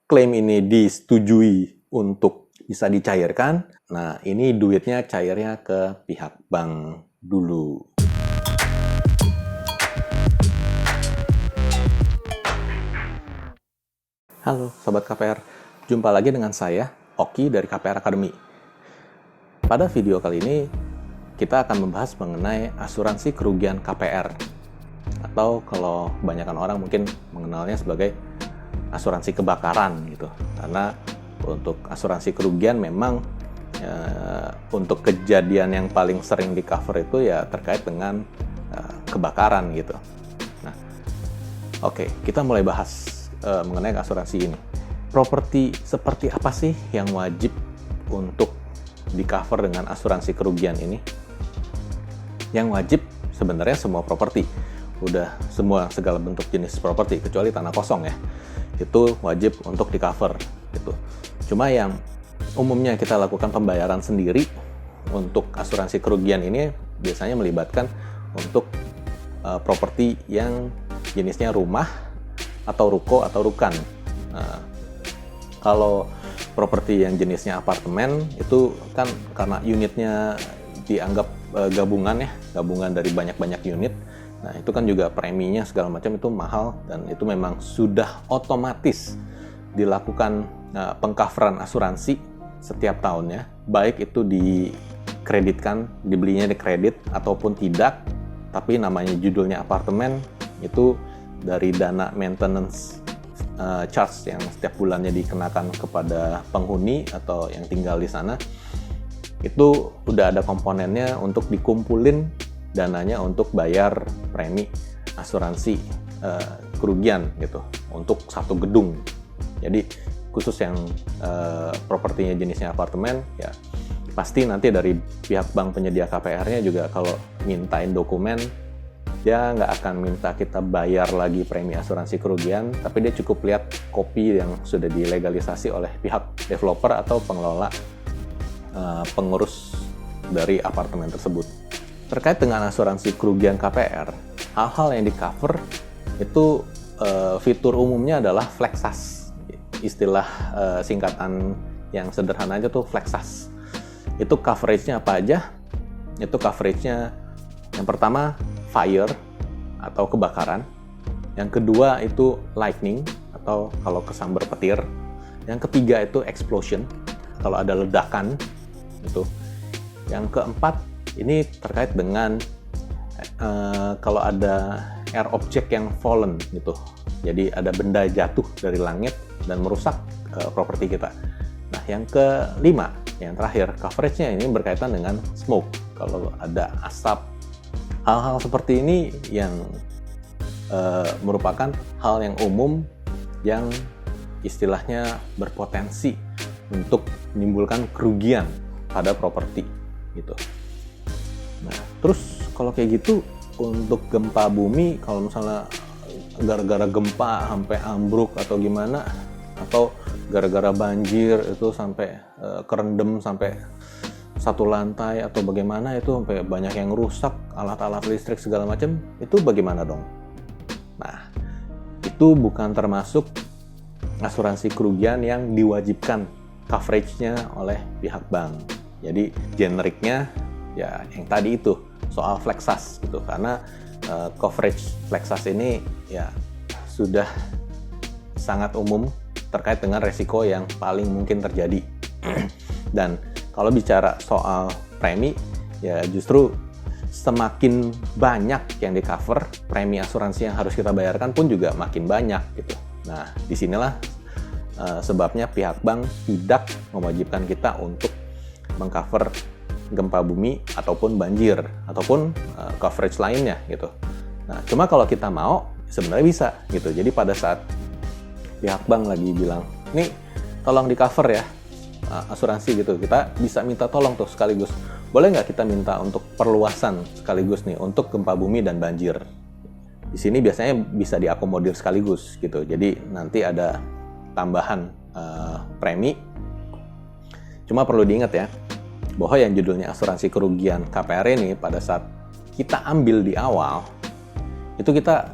klaim ini disetujui untuk bisa dicairkan, nah ini duitnya cairnya ke pihak bank dulu. Halo Sobat KPR, jumpa lagi dengan saya, Oki dari KPR Academy. Pada video kali ini, kita akan membahas mengenai asuransi kerugian KPR. Atau kalau kebanyakan orang mungkin mengenalnya sebagai asuransi kebakaran gitu. Karena untuk asuransi kerugian memang untuk kejadian yang paling sering di cover itu ya terkait dengan kebakaran gitu. Nah, oke, kita mulai bahas mengenai asuransi ini. Properti seperti apa sih yang wajib untuk di cover dengan asuransi kerugian ini? Yang wajib sebenarnya semua properti, udah semua segala bentuk jenis properti kecuali tanah kosong ya, itu wajib untuk di cover gitu. Cuma yang umumnya kita lakukan pembayaran sendiri untuk asuransi kerugian ini biasanya melibatkan untuk properti yang jenisnya rumah atau ruko atau rukan. Kalau properti yang jenisnya apartemen itu kan karena unitnya dianggap gabungan ya, gabungan dari banyak-banyak unit. Nah itu kan juga preminya segala macam itu mahal dan itu memang sudah otomatis dilakukan pengcoveran asuransi setiap tahunnya, baik itu dikreditkan, dibelinya di kredit ataupun tidak, tapi namanya judulnya apartemen itu dari dana maintenance charge yang setiap bulannya dikenakan kepada penghuni atau yang tinggal di sana, itu udah ada komponennya untuk dikumpulin dananya untuk bayar premi asuransi kerugian gitu untuk satu gedung. Jadi khusus yang propertinya jenisnya apartemen ya pasti nanti dari pihak bank penyedia KPR-nya juga kalau mintain dokumen dia nggak akan minta kita bayar lagi premi asuransi kerugian, tapi dia cukup lihat kopi yang sudah dilegalisasi oleh pihak developer atau pengelola pengurus dari apartemen tersebut. Terkait dengan asuransi kerugian KPR, hal-hal yang di cover itu fitur umumnya adalah Flexas. Istilah singkatan yang sederhana aja tuh Flexas. Itu coverage-nya apa aja? Itu coverage-nya yang pertama fire atau kebakaran. Yang kedua itu lightning atau kalau kesambar petir. Yang ketiga itu explosion kalau ada ledakan gitu. Yang keempat ini terkait dengan kalau ada air object yang fallen gitu. Jadi ada benda jatuh dari langit dan merusak properti kita. Nah, yang kelima, yang terakhir, coverage-nya ini berkaitan dengan smoke. Kalau ada asap, hal-hal seperti ini yang merupakan hal yang umum yang istilahnya berpotensi untuk menimbulkan kerugian pada properti gitu. Nah, terus kalau kayak gitu untuk gempa bumi, kalau misalnya gara-gara gempa sampai ambruk atau gimana, atau gara-gara banjir itu sampai kerendam sampai satu lantai atau bagaimana itu sampai banyak yang rusak, alat-alat listrik segala macam, itu bagaimana dong? Nah, itu bukan termasuk asuransi kerugian yang diwajibkan coverage-nya oleh pihak bank. Jadi generiknya ya yang tadi itu soal Flexas gitu, karena coverage Flexas ini ya sudah sangat umum terkait dengan resiko yang paling mungkin terjadi. Dan kalau bicara soal premi ya justru semakin banyak yang di cover, premi asuransi yang harus kita bayarkan pun juga makin banyak gitu. Nah disinilah sebabnya pihak bank tidak mewajibkan kita untuk mengcover gempa bumi ataupun banjir ataupun coverage lainnya gitu. Nah, cuma kalau kita mau sebenarnya bisa gitu. Jadi pada saat pihak bank lagi bilang, "Nih, tolong di cover ya asuransi gitu." Kita bisa minta tolong tuh sekaligus. Boleh nggak kita minta untuk perluasan sekaligus nih untuk gempa bumi dan banjir? Di sini biasanya bisa diakomodir sekaligus gitu. Jadi nanti ada tambahan premi. Cuma perlu diingat ya, bahwa yang judulnya asuransi kerugian KPR ini pada saat kita ambil di awal, itu kita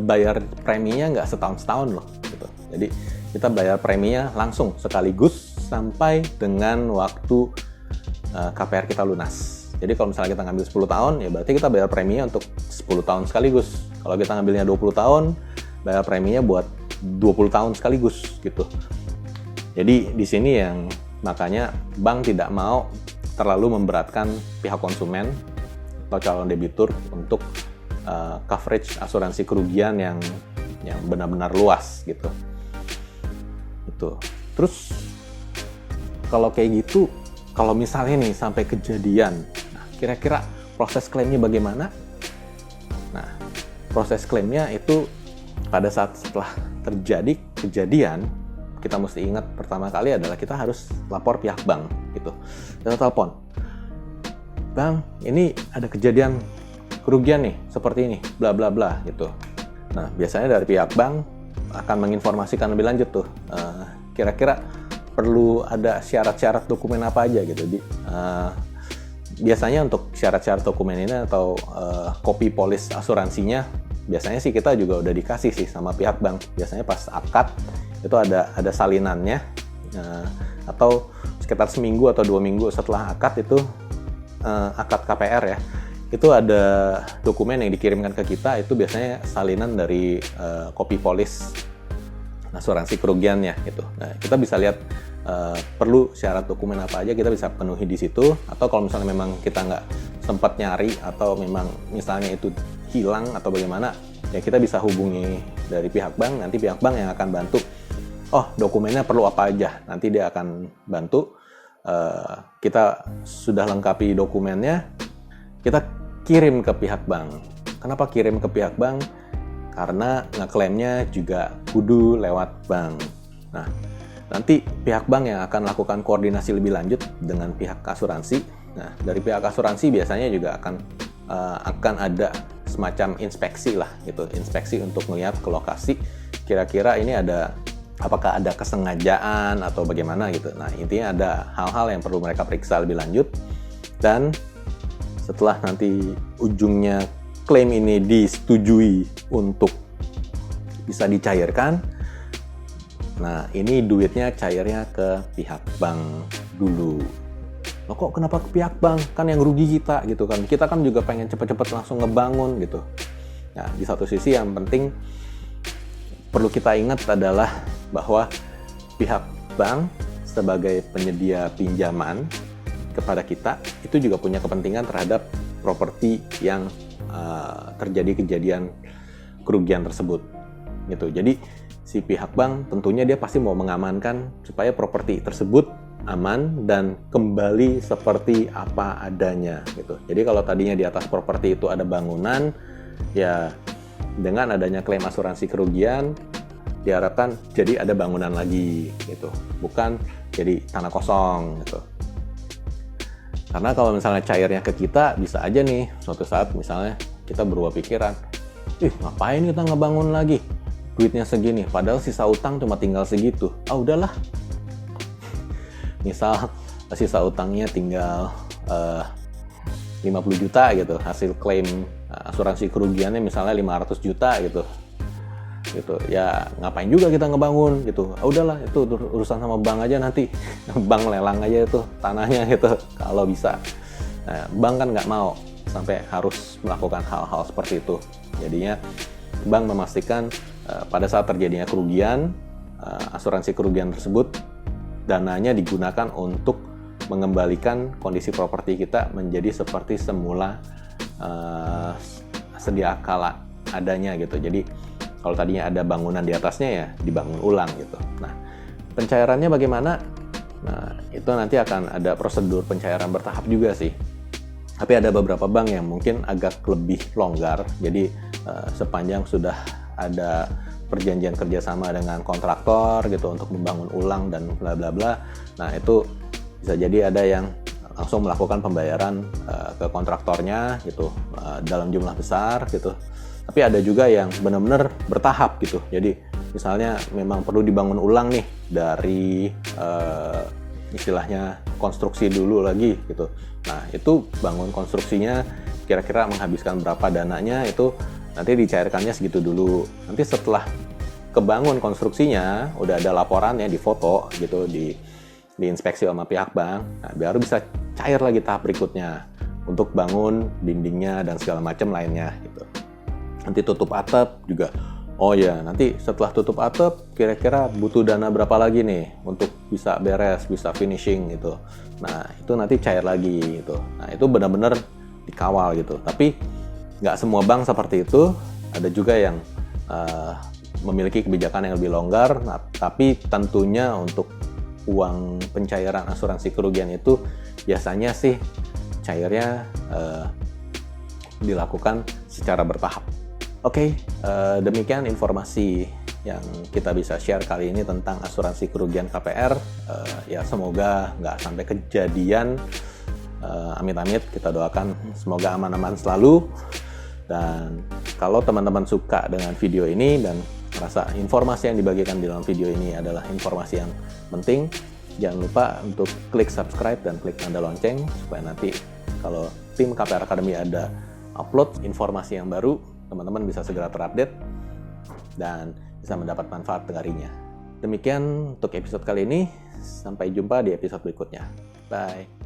bayar preminya nggak setahun-setahun loh gitu. Jadi kita bayar preminya langsung sekaligus sampai dengan waktu KPR kita lunas. Jadi kalau misalnya kita ngambil 10 tahun, ya berarti kita bayar preminya untuk 10 tahun sekaligus. Kalau kita ngambilnya 20 tahun, bayar preminya buat 20 tahun sekaligus gitu. Jadi di sini yang makanya bank tidak mau terlalu memberatkan pihak konsumen atau calon debitur untuk coverage asuransi kerugian yang benar-benar luas gitu. Itu. Terus kalau kayak gitu, kalau misalnya nih sampai kejadian, nah, kira-kira proses klaimnya bagaimana? Nah, proses klaimnya itu pada saat setelah terjadi kejadian, kita mesti ingat pertama kali adalah kita harus lapor pihak bank gitu. Kita telepon, "Bang, ini ada kejadian kerugian nih seperti ini, bla bla bla" gitu. Nah, biasanya dari pihak bank akan menginformasikan lebih lanjut tuh, kira-kira perlu ada syarat-syarat dokumen apa aja gitu. Biasanya untuk syarat-syarat dokumen ini atau kopi polis asuransinya, biasanya sih kita juga udah dikasih sih sama pihak bank. Biasanya pas akad itu ada salinannya, atau sekitar seminggu atau 2 minggu setelah akad itu, akad KPR ya, itu ada dokumen yang dikirimkan ke kita, itu biasanya salinan dari kopi polis asuransi kerugiannya gitu. Nah, kita bisa lihat perlu syarat dokumen apa aja, kita bisa penuhi di situ. Atau kalau misalnya memang kita nggak sempat nyari atau memang misalnya itu hilang atau bagaimana, ya kita bisa hubungi dari pihak bank. Nanti pihak bank yang akan bantu, oh dokumennya perlu apa aja, nanti dia akan bantu. Kita sudah lengkapi dokumennya, kita kirim ke pihak bank. Kenapa kirim ke pihak bank? Karena ngeklaimnya juga kudu lewat bank. Nah, nanti pihak bank yang akan lakukan koordinasi lebih lanjut dengan pihak asuransi. Nah, dari pihak asuransi biasanya juga akan ada semacam inspeksi lah gitu, inspeksi untuk melihat ke lokasi, kira-kira ini apakah ada kesengajaan atau bagaimana gitu. Nah, intinya ada hal-hal yang perlu mereka periksa lebih lanjut, dan setelah nanti ujungnya klaim ini disetujui untuk bisa dicairkan, nah ini duitnya cairnya ke pihak bank dulu. Loh kok kenapa ke pihak bank? Kan yang rugi kita gitu kan. Kita kan juga pengen cepet-cepet langsung ngebangun gitu. Nah, di satu sisi yang penting perlu kita ingat adalah bahwa pihak bank sebagai penyedia pinjaman kepada kita itu juga punya kepentingan terhadap properti yang terjadi kejadian kerugian tersebut gitu. Jadi si pihak bank tentunya dia pasti mau mengamankan supaya properti tersebut aman dan kembali seperti apa adanya gitu. Jadi kalau tadinya di atas properti itu ada bangunan, ya dengan adanya klaim asuransi kerugian diharapkan jadi ada bangunan lagi gitu, bukan jadi tanah kosong gitu. Karena kalau misalnya cairnya ke kita, bisa aja nih suatu saat misalnya kita berubah pikiran, ngapain kita ngebangun lagi, duitnya segini, padahal sisa utang cuma tinggal segitu. Udahlah, misal sisa utangnya tinggal 50 juta gitu, hasil klaim asuransi kerugiannya misalnya 500 juta gitu, ya ngapain juga kita ngebangun gitu. Udahlah, itu urusan sama bank aja, nanti bank lelang aja itu tanahnya gitu kalau bisa. Nah, bank kan nggak mau sampai harus melakukan hal-hal seperti itu. Jadinya bank memastikan pada saat terjadinya kerugian, asuransi kerugian tersebut dananya digunakan untuk mengembalikan kondisi properti kita menjadi seperti semula sedia kala adanya gitu. Jadi kalau tadinya ada bangunan di atasnya, ya dibangun ulang gitu. Nah, pencairannya bagaimana? Nah, itu nanti akan ada prosedur pencairan bertahap juga sih. Tapi ada beberapa bank yang mungkin agak lebih longgar. Jadi sepanjang sudah ada perjanjian kerjasama dengan kontraktor gitu untuk membangun ulang dan bla bla bla. Nah, itu bisa jadi ada yang langsung melakukan pembayaran ke kontraktornya gitu dalam jumlah besar gitu. Tapi ada juga yang benar-benar bertahap gitu. Jadi misalnya memang perlu dibangun ulang nih dari istilahnya konstruksi dulu lagi gitu. Nah, itu bangun konstruksinya kira-kira menghabiskan berapa dananya, itu nanti dicairkannya segitu dulu. Nanti setelah kebangun konstruksinya, udah ada laporannya di foto gitu, diinspeksi sama pihak bank, nah, baru bisa cair lagi tahap berikutnya untuk bangun dindingnya dan segala macam lainnya gitu. Nanti tutup atap juga. Oh ya, nanti setelah tutup atap kira-kira butuh dana berapa lagi nih untuk bisa beres, bisa finishing gitu. Nah, itu nanti cair lagi gitu. Nah, itu benar-benar dikawal gitu. Tapi nggak semua bank seperti itu. Ada juga yang memiliki kebijakan yang lebih longgar. Nah, tapi tentunya untuk uang pencairan asuransi kerugian itu biasanya sih cairnya dilakukan secara bertahap. Oke, demikian informasi yang kita bisa share kali ini tentang asuransi kerugian KPR. Ya semoga nggak sampai kejadian, amit-amit, kita doakan semoga aman-aman selalu. Dan kalau teman-teman suka dengan video ini dan merasa informasi yang dibagikan di dalam video ini adalah informasi yang penting, jangan lupa untuk klik subscribe dan klik tanda lonceng supaya nanti kalau tim KPR Academy ada upload informasi yang baru, teman-teman bisa segera terupdate dan bisa mendapat manfaat darinya. Demikian untuk episode kali ini, sampai jumpa di episode berikutnya. Bye.